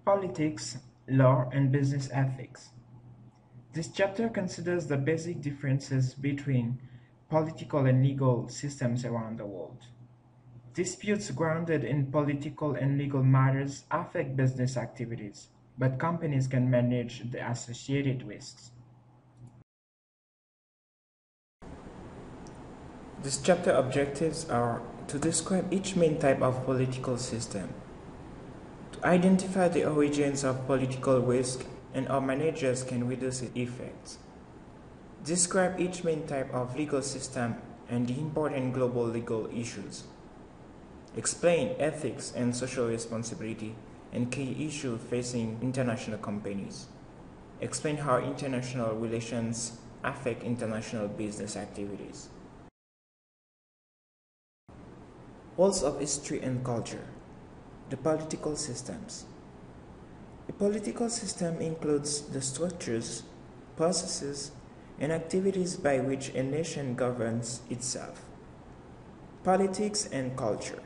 Politics, Law, and Business Ethics. This chapter considers the basic differences between political and legal systems around the world. Disputes grounded in political and legal matters affect business activities, but companies can manage the associated risks. This chapter objectives are to describe each main type of political system, to identify the origins of political risk and how managers can reduce its effects. Describe each main type of legal system and the important global legal issues. Explain ethics and social responsibility and key issues facing international companies. Explain how international relations affect international business activities. Roles of history and culture. The political systems. A political system includes the structures, processes, and activities by which a nation governs itself. Politics and culture.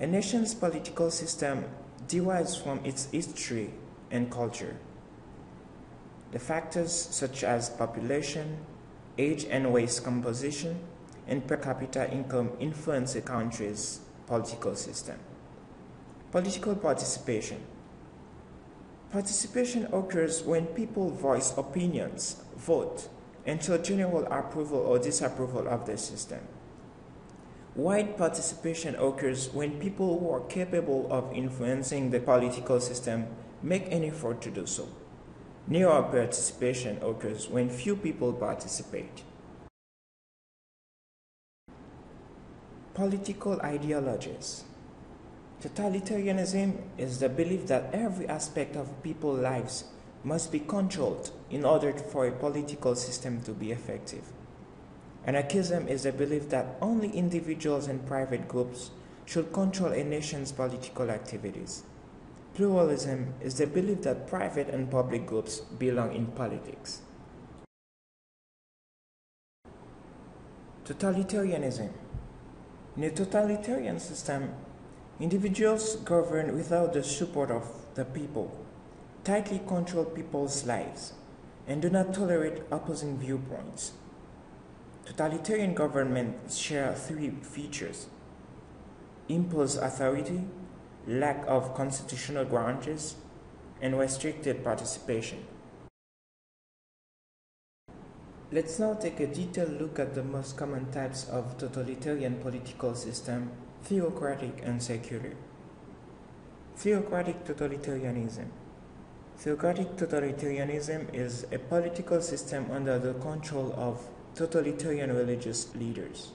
A nation's political system derives from its history and culture. The factors such as population, age and race composition, and per capita income influence a country's political system. Political participation. Participation occurs when people voice opinions, vote, and show general approval or disapproval of the system. Wide participation occurs when people who are capable of influencing the political system make an effort to do so. Narrow participation occurs when few people participate. Political ideologies. Totalitarianism is the belief that every aspect of people's lives must be controlled in order for a political system to be effective. Anarchism is the belief that only individuals and private groups should control a nation's political activities. Pluralism is the belief that private and public groups belong in politics. Totalitarianism. In a totalitarian system, individuals govern without the support of the people, tightly control people's lives, and do not tolerate opposing viewpoints. Totalitarian governments share three features: imposed authority, lack of constitutional guarantees, and restricted participation. Let's now take a detailed look at the most common types of totalitarian political system: theocratic and secular. Theocratic totalitarianism. Theocratic totalitarianism is a political system under the control of totalitarian religious leaders.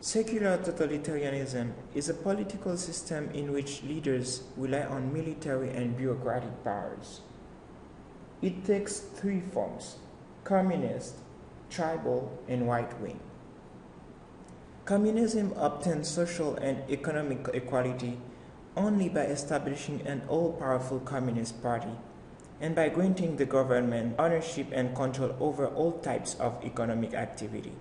Secular totalitarianism is a political system in which leaders rely on military and bureaucratic powers. It takes three forms: communist, tribal, and right-wing. Communism obtains social and economic equality only by establishing an all-powerful communist party and by granting the government ownership and control over all types of economic activity.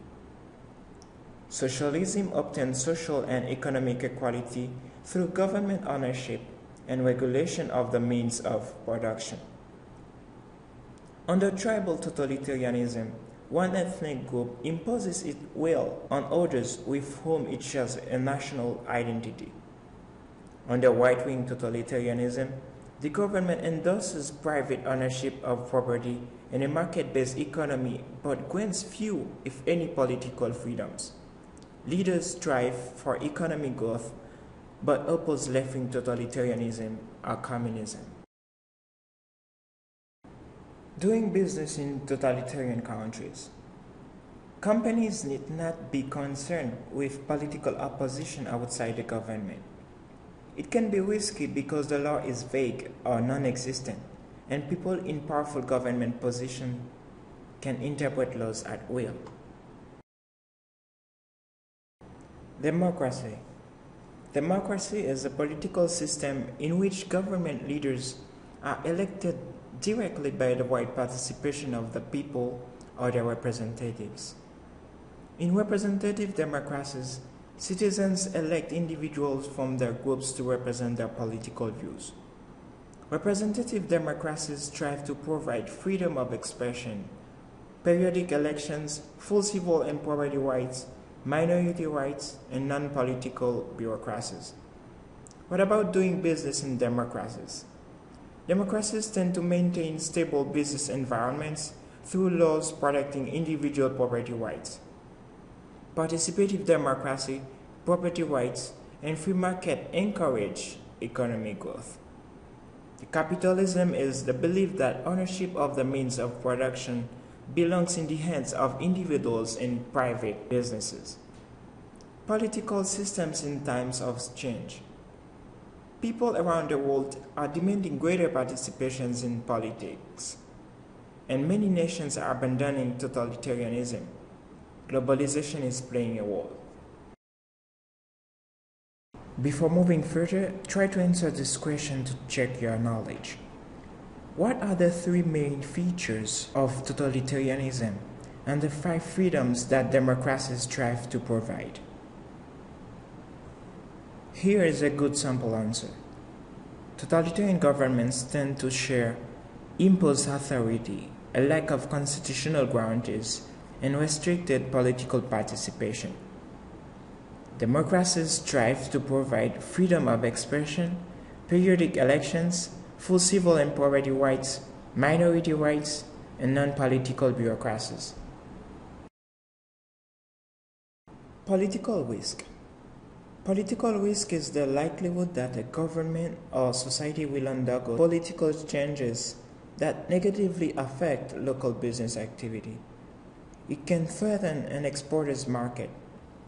Socialism obtains social and economic equality through government ownership and regulation of the means of production. Under tribal totalitarianism, one ethnic group imposes its will on others with whom it shares a national identity. Under right-wing totalitarianism, the government endorses private ownership of property and a market-based economy but grants few, if any, political freedoms. Leaders strive for economic growth but oppose left-wing totalitarianism or communism. Doing business in totalitarian countries. Companies need not be concerned with political opposition outside the government. It can be risky because the law is vague or non-existent, and people in powerful government positions can interpret laws at will. Democracy. Democracy is a political system in which government leaders are elected directly by the wide participation of the people or their representatives. In representative democracies, Citizens elect individuals from their groups to represent their political views. Representative democracies strive to provide freedom of expression, periodic elections, full civil and property rights, minority rights, and non-political bureaucracies. What about doing business in democracies? Democracies tend to maintain stable business environments through laws protecting individual property rights. Participative democracy, property rights, and free market encourage economic growth. Capitalism is the belief that ownership of the means of production belongs in the hands of individuals and private businesses. Political systems in times of change. People around the world are demanding greater participations in politics, and many nations are abandoning totalitarianism. Globalization is playing a role. Before moving further, try to answer this question to check your knowledge. What are the three main features of totalitarianism and the 5 freedoms that democracies strive to provide? Here is a good sample answer. Totalitarian governments tend to share imposed authority, a lack of constitutional guarantees, and restricted political participation. Democracies strive to provide freedom of expression, periodic elections, full civil and property rights, minority rights, and non-political bureaucracies. Political risk. Political risk is the likelihood that a government or society will undergo political changes that negatively affect local business activity. It can threaten an exporter's market,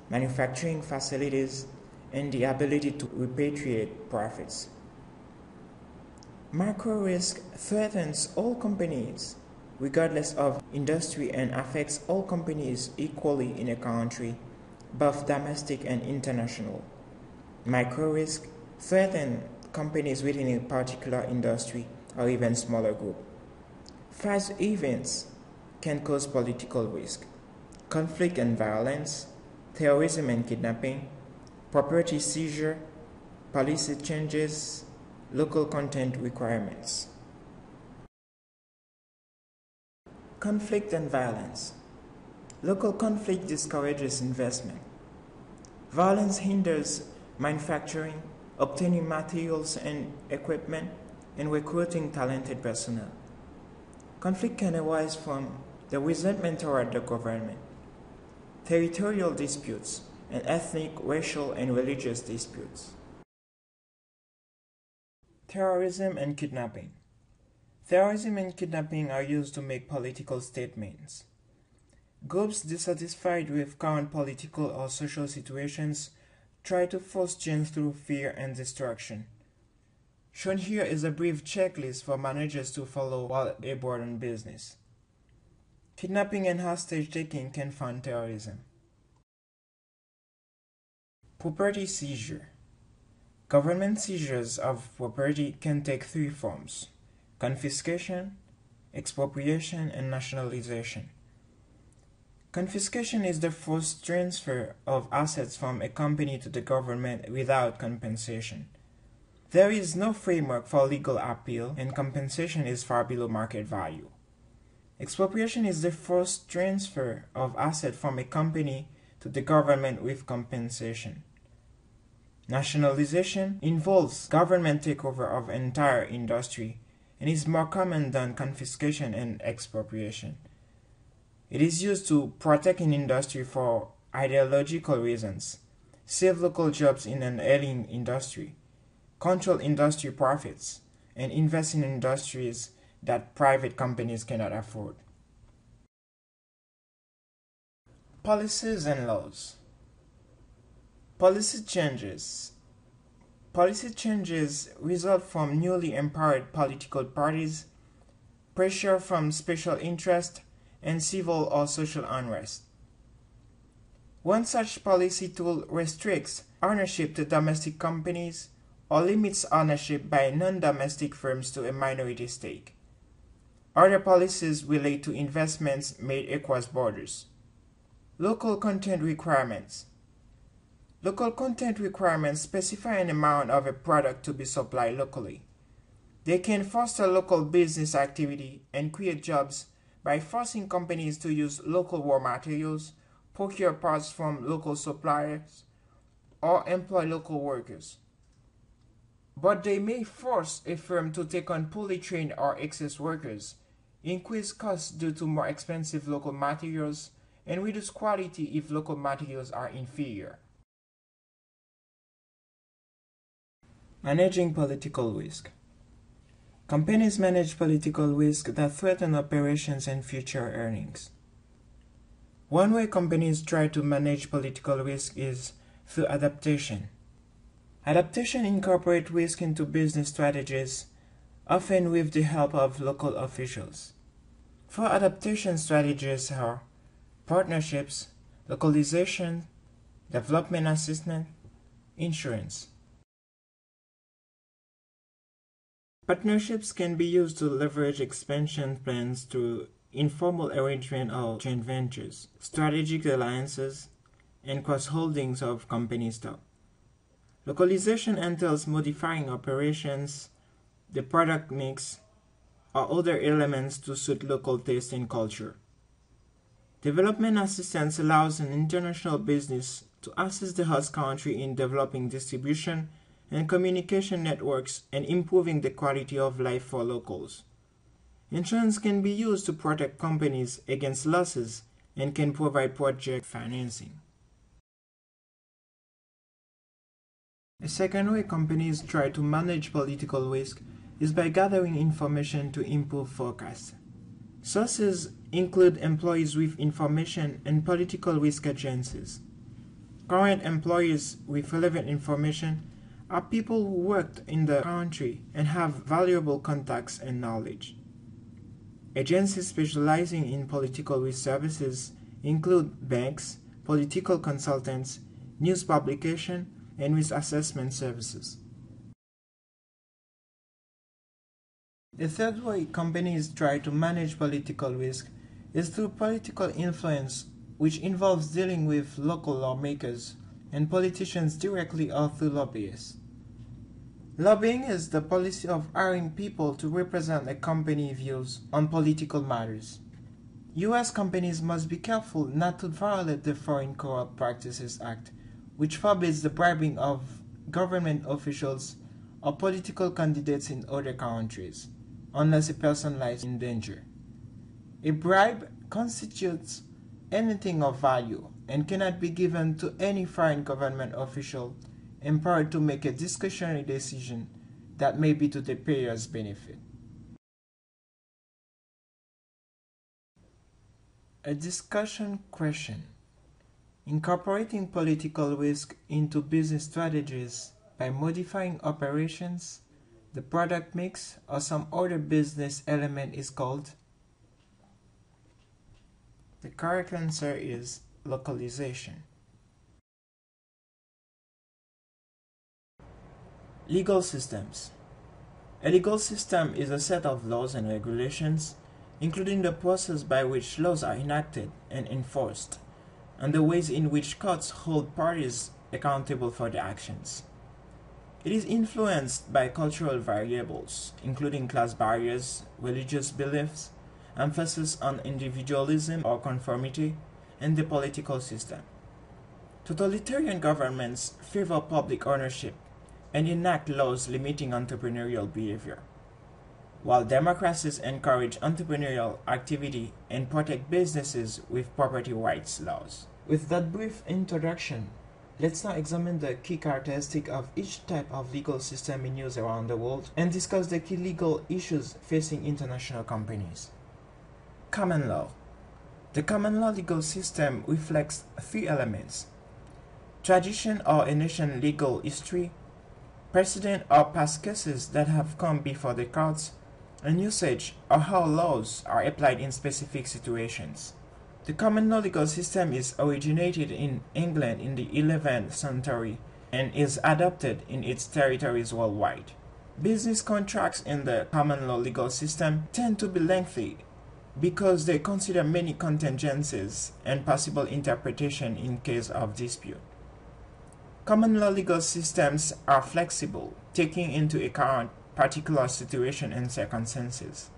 manufacturing facilities, and the ability to repatriate profits. Macro risk threatens all companies, regardless of industry, and affects all companies equally in a country, both domestic and international. Micro risk threatens companies within a particular industry or even smaller group. Fast events can cause political risk: conflict and violence, terrorism and kidnapping, property seizure, policy changes, local content requirements. Conflict and violence. Local conflict discourages investment. Violence hinders manufacturing, obtaining materials and equipment, and recruiting talented personnel. Conflict can arise from the resentment toward the government, territorial disputes, and ethnic, racial, and religious disputes. Terrorism and kidnapping. Terrorism and kidnapping are used to make political statements. Groups dissatisfied with current political or social situations try to force change through fear and destruction. Shown here is a brief checklist for managers to follow while abroad on business. Kidnapping and hostage-taking can fund terrorism. Property seizure. Government seizures of property can take 3 forms: confiscation, expropriation, and nationalization. Confiscation is the forced transfer of assets from a company to the government without compensation. There is no framework for legal appeal, and compensation is far below market value. Expropriation is the forced transfer of assets from a company to the government with compensation. Nationalization involves government takeover of entire industry and is more common than confiscation and expropriation. It is used to protect an industry for ideological reasons, save local jobs in an ailing industry, control industry profits, and invest in industries that private companies cannot afford. Policies and laws. Policy changes. Policy changes result from newly empowered political parties, pressure from special interests, and civil or social unrest. One such policy tool restricts ownership to domestic companies or limits ownership by non-domestic firms to a minority stake. Other policies relate to investments made across borders. Local content requirements. Local content requirements specify an amount of a product to be supplied locally. They can foster local business activity and create jobs by forcing companies to use local raw materials, procure parts from local suppliers, or employ local workers. But they may force a firm to take on poorly trained or excess workers, increase costs due to more expensive local materials, and reduce quality if local materials are inferior. Managing political risk. Companies manage political risk that threaten operations and future earnings. One way companies try to manage political risk is through adaptation. Adaptation incorporates risk into business strategies, often with the help of local officials. Four adaptation strategies are partnerships, localization, development assistance, insurance. Partnerships can be used to leverage expansion plans through informal arrangement or joint ventures, strategic alliances, and cross-holdings of company stock. Localization entails modifying operations, the product mix, or other elements to suit local taste and culture. Development assistance allows an international business to assist the host country in developing distribution and communication networks and improving the quality of life for locals. Insurance can be used to protect companies against losses and can provide project financing. A second way companies try to manage political risk is by gathering information to improve forecasts. Sources include employees with information and political risk agencies. Current employees with relevant information are people who worked in the country and have valuable contacts and knowledge. Agencies specializing in political risk services include banks, political consultants, news publication, and risk assessment services. The third way companies try to manage political risk is through political influence, which involves dealing with local lawmakers and politicians directly or through lobbyists. Lobbying is the policy of hiring people to represent a company's views on political matters. U.S. companies must be careful not to violate the Foreign Corrupt Practices Act, which forbids the bribing of government officials or political candidates in other countries, unless a person lies in danger. A bribe constitutes anything of value and cannot be given to any foreign government official empowered to make a discretionary decision that may be to the payer's benefit. A discussion question: incorporating political risk into business strategies by modifying operations, the product mix, or some other business element is called? The correct answer is localization. Legal systems. A legal system is a set of laws and regulations, including the process by which laws are enacted and enforced, and the ways in which courts hold parties accountable for their actions. It is influenced by cultural variables, including class barriers, religious beliefs, emphasis on individualism or conformity, and the political system. Totalitarian governments favor public ownership and enact laws limiting entrepreneurial behavior, while democracies encourage entrepreneurial activity and protect businesses with property rights laws. With that brief introduction, let's now examine the key characteristics of each type of legal system in use around the world and discuss the key legal issues facing international companies. Common law. The common law legal system reflects three elements: tradition or a nation's legal history, precedent or past cases that have come before the courts, and usage or how laws are applied in specific situations. The common law legal system is originated in England in the 11th century and is adopted in its territories worldwide. Business contracts in the common law legal system tend to be lengthy because they consider many contingencies and possible interpretation in case of dispute. Common law legal systems are flexible, taking into account particular situations and circumstances.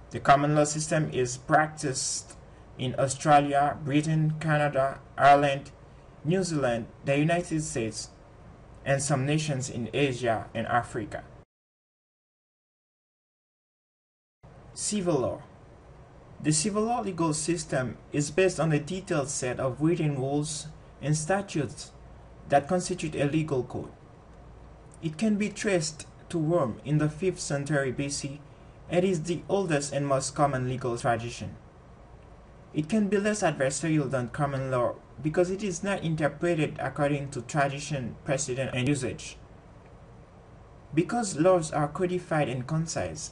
The common law system is practiced in Australia, Britain, Canada, Ireland, New Zealand, the United States, and some nations in Asia and Africa. Civil law. The civil law legal system is based on a detailed set of written rules and statutes that constitute a legal code. It can be traced to Rome in the 5th century BC and is the oldest and most common legal tradition. It can be less adversarial than common law because it is not interpreted according to tradition, precedent, and usage. Because laws are codified and concise,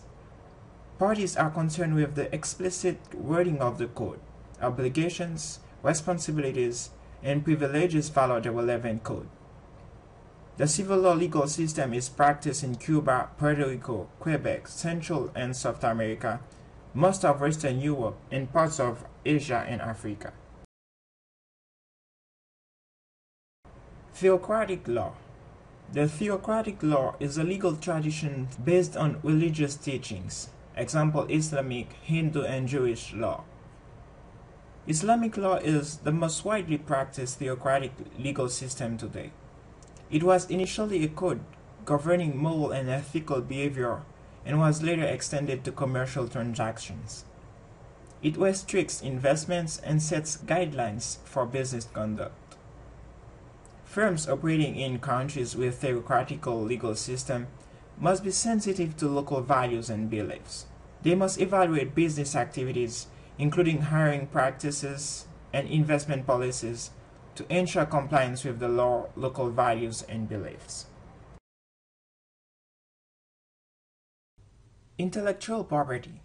parties are concerned with the explicit wording of the code. Obligations, responsibilities, and privileges follow the relevant code. The civil law legal system is practiced in Cuba, Puerto Rico, Quebec, Central and South America, most of Western Europe, and parts of Asia and Africa. Theocratic law. The theocratic law is a legal tradition based on religious teachings. Example, Islamic, Hindu, and Jewish law. Islamic law is the most widely practiced theocratic legal system today. It was initially a code governing moral and ethical behavior and was later extended to commercial transactions. It restricts investments and sets guidelines for business conduct. Firms operating in countries with theocratical legal system must be sensitive to local values and beliefs. They must evaluate business activities, including hiring practices and investment policies, to ensure compliance with the law, local values, and beliefs. Intellectual property.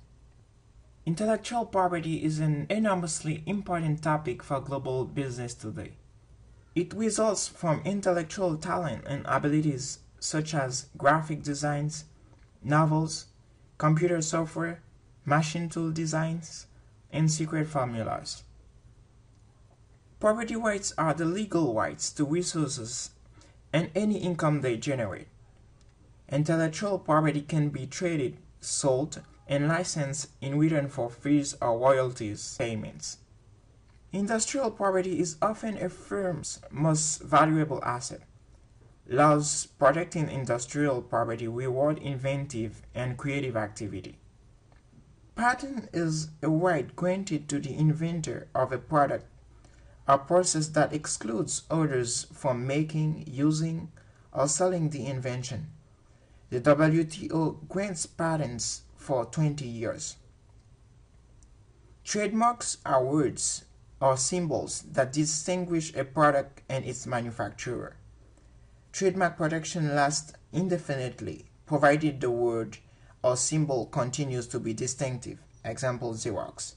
Intellectual property is an enormously important topic for global business today. It results from intellectual talent and abilities such as graphic designs, novels, computer software, machine tool designs, and secret formulas. Property rights are the legal rights to resources and any income they generate. Intellectual property can be traded, sold, and licensed in return for fees or royalties payments. Industrial property is often a firm's most valuable asset. Laws protecting industrial property reward inventive and creative activity. Patent is a right granted to the inventor of a product or process that excludes others from making, using, or selling the invention. The WTO grants patents for 20 years. Trademarks are words or symbols that distinguish a product and its manufacturer. Trademark protection lasts indefinitely, provided the word or symbol continues to be distinctive. Example, Xerox.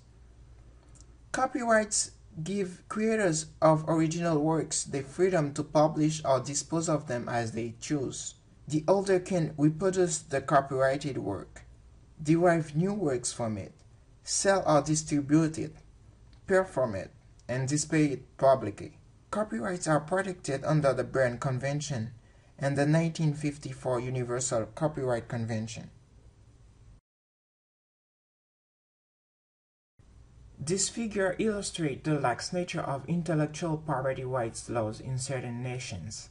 Copyrights give creators of original works the freedom to publish or dispose of them as they choose. The holder can reproduce the copyrighted work, derive new works from it, sell or distribute it, perform it, and display it publicly. Copyrights are protected under the Berne Convention and the 1954 Universal Copyright Convention. This figure illustrates the lax nature of intellectual property rights laws in certain nations.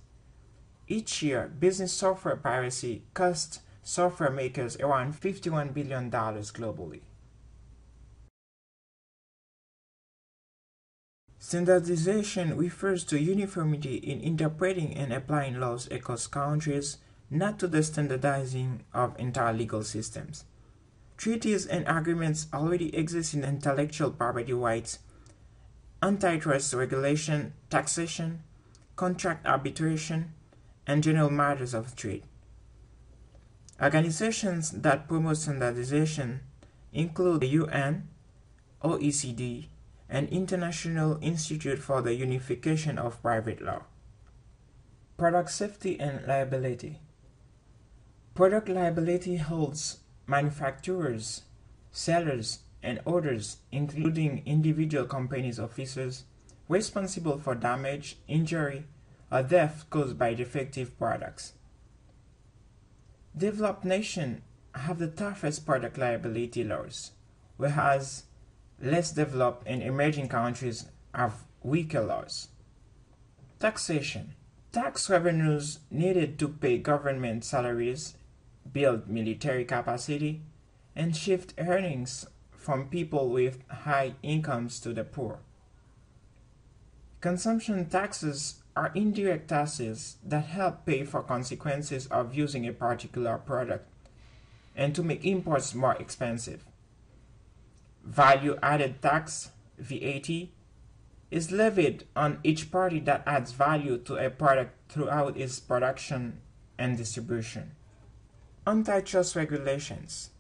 Each year, business software piracy costs software makers around $51 billion globally. Standardization refers to uniformity in interpreting and applying laws across countries, not to the standardizing of entire legal systems. Treaties and agreements already exist in intellectual property rights, antitrust regulation, taxation, contract arbitration, and general matters of trade. Organizations that promote standardization include the UN, OECD, and International Institute for the Unification of Private Law. Product safety and liability. Product liability holds manufacturers, sellers, and others, including individual companies' officers, responsible for damage, injury, or death caused by defective products. Developed nations have the toughest product liability laws, whereas less developed and emerging countries have weaker laws. Taxation. Tax revenues needed to pay government salaries, build military capacity, and shift earnings from people with high incomes to the poor. Consumption taxes are indirect taxes that help pay for consequences of using a particular product and to make imports more expensive. Value added tax, VAT, is levied on each party that adds value to a product throughout its production and distribution. Antitrust regulations.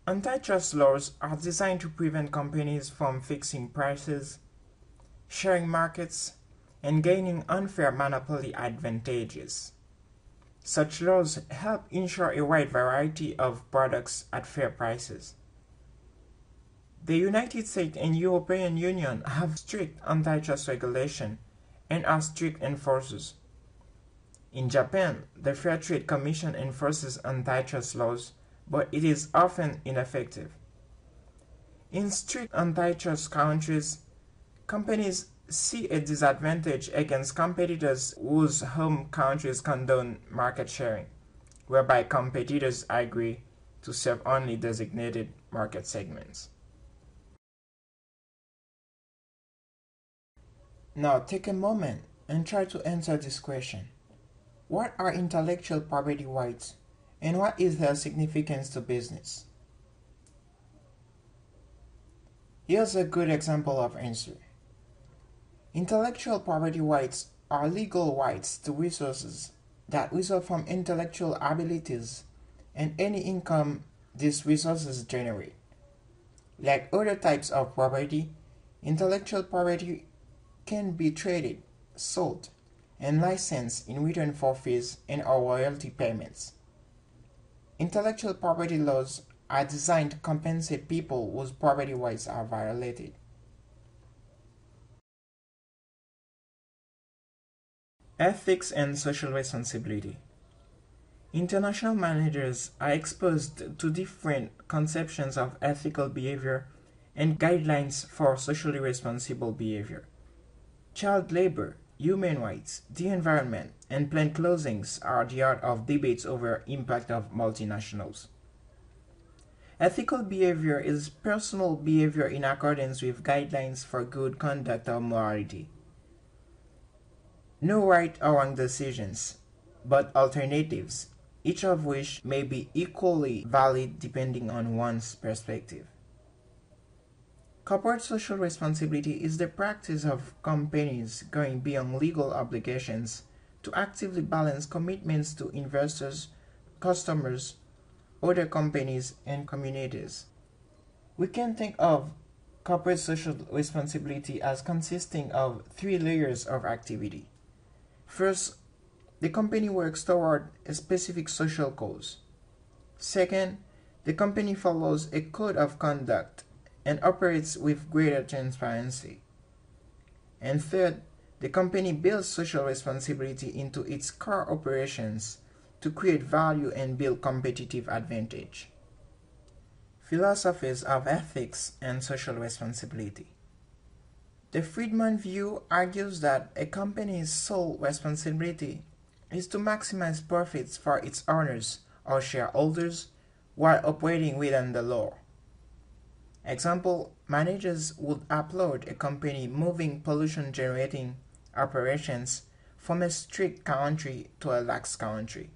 Antitrust laws are designed to prevent companies from fixing prices, sharing markets, and gaining unfair monopoly advantages. Such laws help ensure a wide variety of products at fair prices. The United States and European Union have strict antitrust regulation and are strict enforcers. In Japan, the Fair Trade Commission enforces antitrust laws, but it is often ineffective. In strict antitrust countries, companies see a disadvantage against competitors whose home countries condone market sharing, whereby competitors agree to serve only designated market segments. Now take a moment and try to answer this question. What are intellectual property rights and what is their significance to business? Here's a good example of answer. Intellectual property rights are legal rights to resources that result from intellectual abilities and any income these resources generate. Like other types of property, intellectual property can be traded, sold, and licensed in return for fees and or royalty payments. Intellectual property laws are designed to compensate people whose property rights are violated. Ethics and social responsibility. International managers are exposed to different conceptions of ethical behavior and guidelines for socially responsible behavior. Child labor, human rights, the environment, and plant closings are the heart of debates over impact of multinationals. Ethical behavior is personal behavior in accordance with guidelines for good conduct or morality. No right or wrong decisions, but alternatives, each of which may be equally valid depending on one's perspective. Corporate social responsibility is the practice of companies going beyond legal obligations to actively balance commitments to investors, customers, other companies, and communities. We can think of corporate social responsibility as consisting of three layers of activity. First, the company works toward a specific social cause. Second, the company follows a code of conduct and operates with greater transparency. And third, the company builds social responsibility into its core operations to create value and build competitive advantage. Philosophies of ethics and social responsibility. The Friedman view argues that a company's sole responsibility is to maximize profits for its owners or shareholders while operating within the law. Example, managers would applaud a company moving pollution-generating operations from a strict country to a lax country.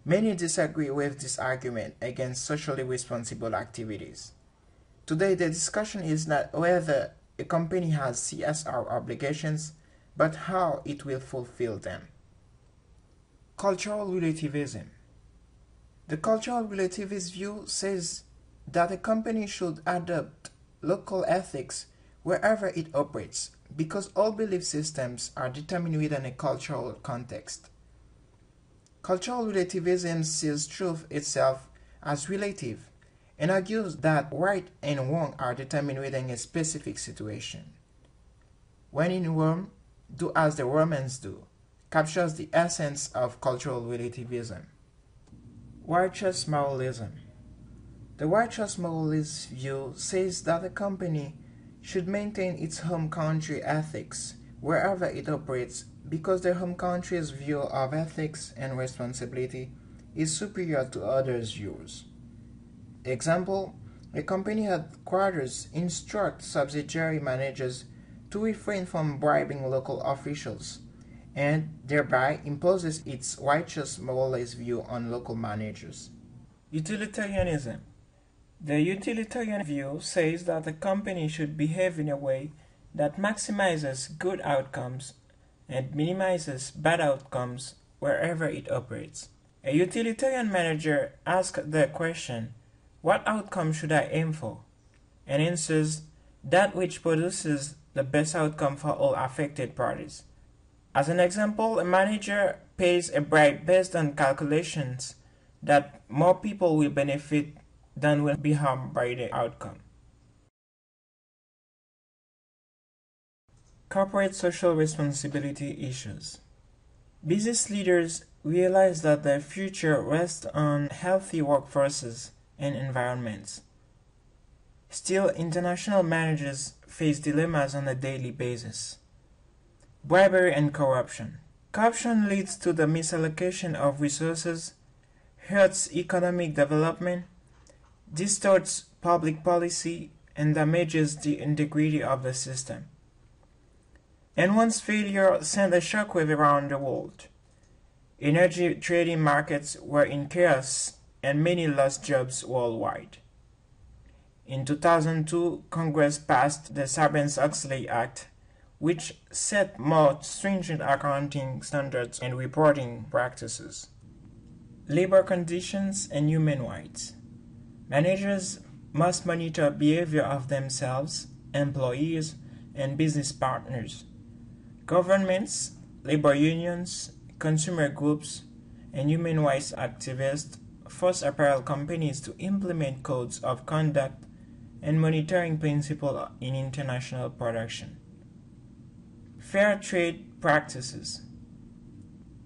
Many disagree with this argument against socially responsible activities. Today, the discussion is not whether a company has CSR obligations, but how it will fulfill them. Cultural relativism. The cultural relativist view says that a company should adopt local ethics wherever it operates, because all belief systems are determined within a cultural context. Cultural relativism sees truth itself as relative and argues that right and wrong are determined within a specific situation. When in Rome, Do as the Romans do captures the essence of cultural relativism. Righteous moralism. The righteous moralist view says that a company should maintain its home country ethics wherever it operates because their home country's view of ethics and responsibility is superior to others' views. Example, a company headquarters instruct subsidiary managers to refrain from bribing local officials and thereby imposes its righteous moralist view on local managers. Utilitarianism. The utilitarian view says that a company should behave in a way that maximizes good outcomes and minimizes bad outcomes wherever it operates. A utilitarian manager asks the question, what outcome should I aim for? And answers, that which produces the best outcome for all affected parties. As an example, a manager pays a bribe based on calculations that more people will benefit than will be harmed by the outcome. Corporate social responsibility issues. Business leaders realize that their future rests on healthy workforces and environments. Still, international managers face dilemmas on a daily basis. Bribery and corruption. Corruption leads to the misallocation of resources, hurts economic development, distorts public policy, and damages the integrity of the system. And one's failure sent a shockwave around the world. Energy trading markets were in chaos and many lost jobs worldwide. In 2002, Congress passed the Sarbanes-Oxley Act, which set more stringent accounting standards and reporting practices. Labor conditions and human rights. Managers must monitor behavior of themselves, employees, and business partners. Governments, labor unions, consumer groups, and human rights activists force apparel companies to implement codes of conduct and monitoring principles in international production. Fair trade practices.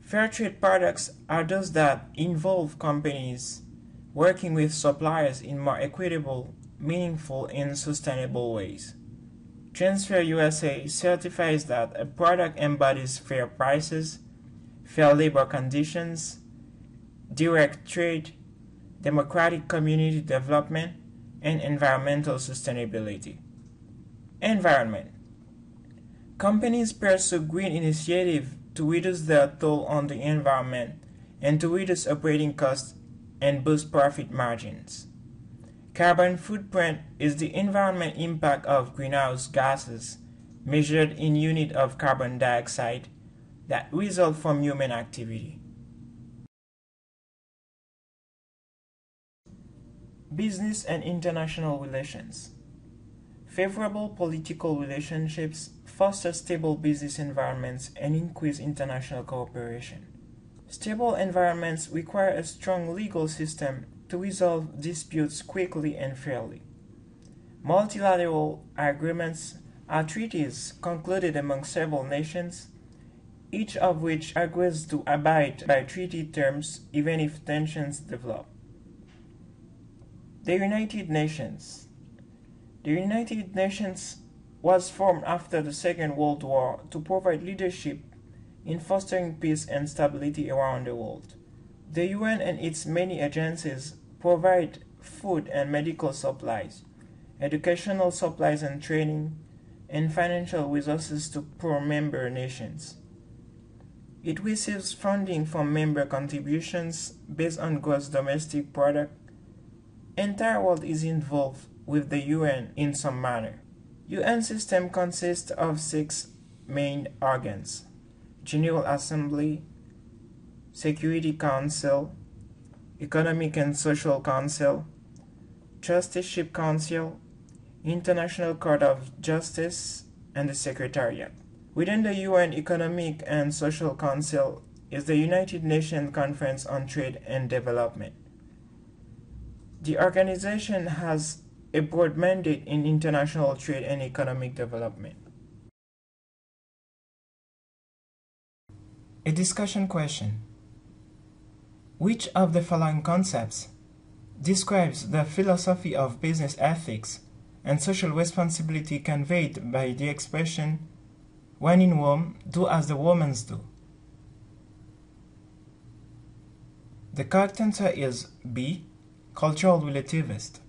Fair trade products are those that involve companies working with suppliers in more equitable, meaningful, and sustainable ways. Transfer USA certifies that a product embodies fair prices, fair labor conditions, direct trade, democratic community development, and environmental sustainability. Environment. Companies pursue green initiatives to reduce their toll on the environment and to reduce operating costs and boost profit margins. Carbon footprint is the environmental impact of greenhouse gases measured in units of carbon dioxide that result from human activity. Business and international relations. Favorable political relationships foster stable business environments and increase international cooperation. Stable environments require a strong legal system to resolve disputes quickly and fairly. Multilateral agreements are treaties concluded among several nations, each of which agrees to abide by treaty terms even if tensions develop. The United Nations. The United Nations was formed after the Second World War to provide leadership in fostering peace and stability around the world. The UN and its many agencies provide food and medical supplies, educational supplies and training, and financial resources to poor member nations. It receives funding from member contributions based on gross domestic product. The entire world is involved with the UN in some manner. UN system consists of 6 main organs: General Assembly, Security Council, Economic and Social Council, Trusteeship Council, International Court of Justice, and the Secretariat. Within the UN Economic and Social Council is the United Nations Conference on Trade and Development. The organization has a broad mandate in international trade and economic development. A discussion question. Which of the following concepts describes the philosophy of business ethics and social responsibility conveyed by the expression, "When in Rome, do as the Romans do"? The correct answer is B, cultural relativist.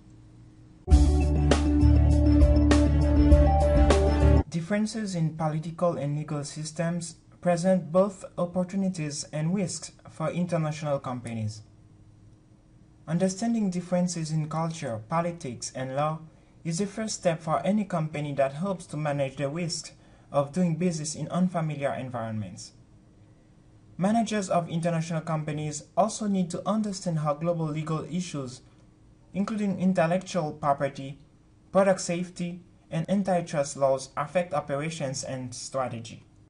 Differences in political and legal systems present both opportunities and risks for international companies. Understanding differences in culture, politics, and law is the first step for any company that hopes to manage the risks of doing business in unfamiliar environments. Managers of international companies also need to understand how global legal issues, including intellectual property, product safety, and antitrust laws affect operations and strategy.